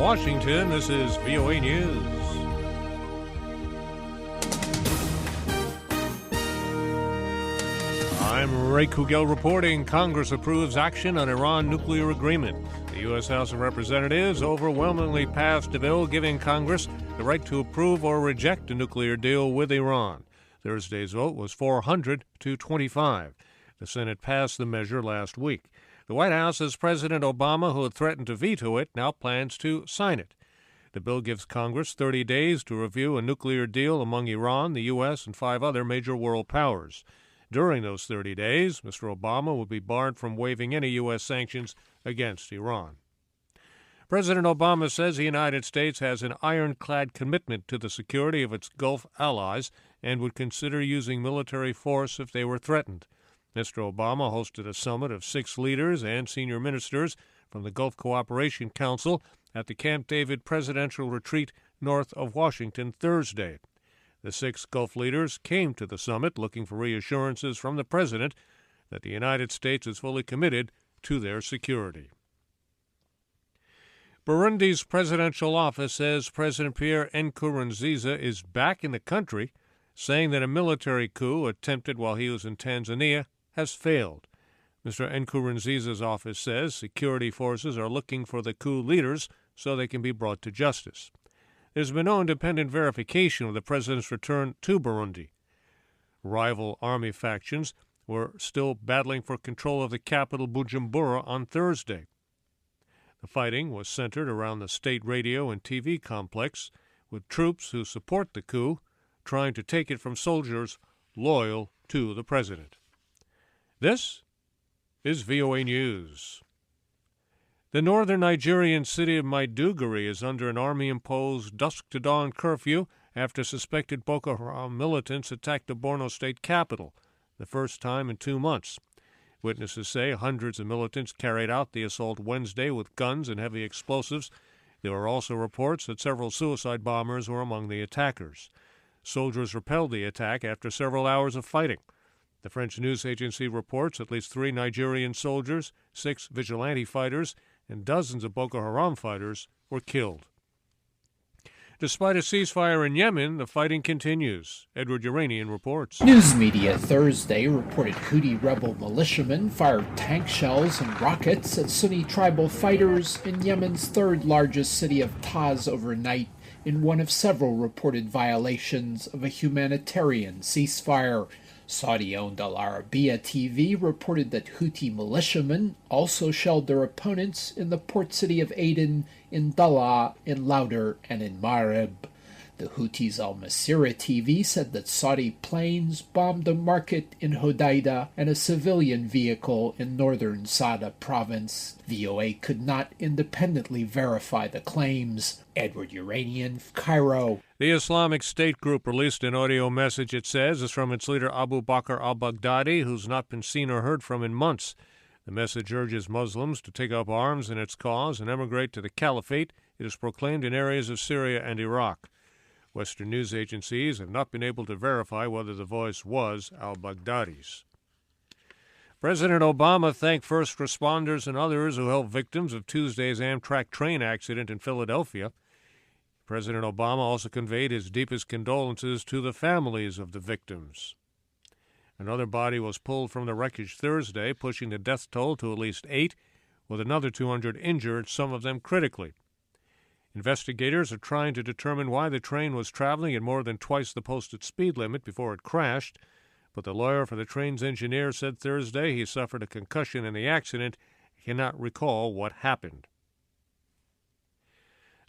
Washington, this is VOA News. I'm Ray Kouguell reporting Congress approves action on Iran nuclear agreement. The U.S. House of Representatives overwhelmingly passed a bill giving Congress the right to approve or reject a nuclear deal with Iran. Thursday's vote was 400 to 25. The Senate passed the measure last week. The White House says President Obama, who had threatened to veto it, now plans to sign it. The bill gives Congress 30 days to review a nuclear deal among Iran, the U.S., and 5 other major world powers. During those 30 days, Mr. Obama will be barred from waiving any U.S. sanctions against Iran. President Obama says the United States has an ironclad commitment to the security of its Gulf allies and would consider using military force if they were threatened. Mr. Obama hosted a summit of 6 leaders and senior ministers from the Gulf Cooperation Council at the Camp David presidential retreat north of Washington Thursday. The 6 Gulf leaders came to the summit looking for reassurances from the president that the United States is fully committed to their security. Burundi's presidential office says President Pierre Nkurunziza is back in the country, saying that a military coup attempted while he was in Tanzania has failed. Mr. Nkurunziza's office says security forces are looking for the coup leaders so they can be brought to justice. There's been no independent verification of the president's return to Burundi. Rival army factions were still battling for control of the capital Bujumbura on Thursday. The fighting was centered around the state radio and TV complex, with troops who support the coup trying to take it from soldiers loyal to the president. This is VOA News. The northern Nigerian city of Maiduguri is under an army-imposed dusk-to-dawn curfew after suspected Boko Haram militants attacked the Borno state capital, the first time in 2 months. Witnesses say hundreds of militants carried out the assault Wednesday with guns and heavy explosives. There were also reports that several suicide bombers were among the attackers. Soldiers repelled the attack after several hours of fighting. The French news agency reports at least 3 Nigerian soldiers, 6 vigilante fighters, and dozens of Boko Haram fighters were killed. Despite a ceasefire in Yemen, the fighting continues. Edward Uranian reports. News media Thursday reported Houthi rebel militiamen fired tank shells and rockets at Sunni tribal fighters in Yemen's 3rd largest city of Taz overnight, in one of several reported violations of a humanitarian ceasefire. Saudi-owned Al Arabiya TV reported that Houthi militiamen also shelled their opponents in the port city of Aden, in Dalah, in Lauder, and in Marib. The Houthis' Al Masirah TV said that Saudi planes bombed a market in Hodeida and a civilian vehicle in northern Sada province. VOA could not independently verify the claims. Edward Uranian, Cairo. The Islamic State group released an audio message, it says, is from its leader Abu Bakr al-Baghdadi, who's not been seen or heard from in months. The message urges Muslims to take up arms in its cause and emigrate to the caliphate it is proclaimed in areas of Syria and Iraq. Western news agencies have not been able to verify whether the voice was al-Baghdadi's. President Obama thanked first responders and others who helped victims of Tuesday's Amtrak train accident in Philadelphia. President Obama also conveyed his deepest condolences to the families of the victims. Another body was pulled from the wreckage Thursday, pushing the death toll to at least 8, with another 200 injured, some of them critically. Investigators are trying to determine why the train was traveling at more than twice the posted speed limit before it crashed, but the lawyer for the train's engineer said Thursday he suffered a concussion in the accident and cannot recall what happened.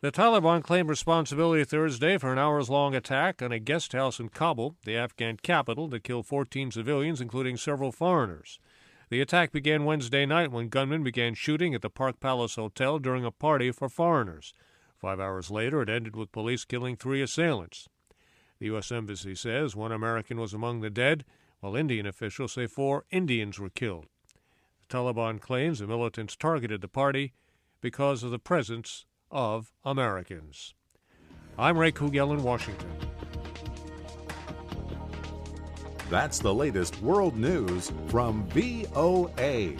The Taliban claimed responsibility Thursday for an hours-long attack on a guest house in Kabul, the Afghan capital, that killed 14 civilians, including several foreigners. The attack began Wednesday night when gunmen began shooting at the Park Palace Hotel during a party for foreigners. 5 hours later, it ended with police killing 3 assailants. The U.S. Embassy says 1 American was among the dead, while Indian officials say 4 Indians were killed. The Taliban claims the militants targeted the party because of the presence of Americans. I'm Ray Kouguell in Washington. That's the latest world news from VOA.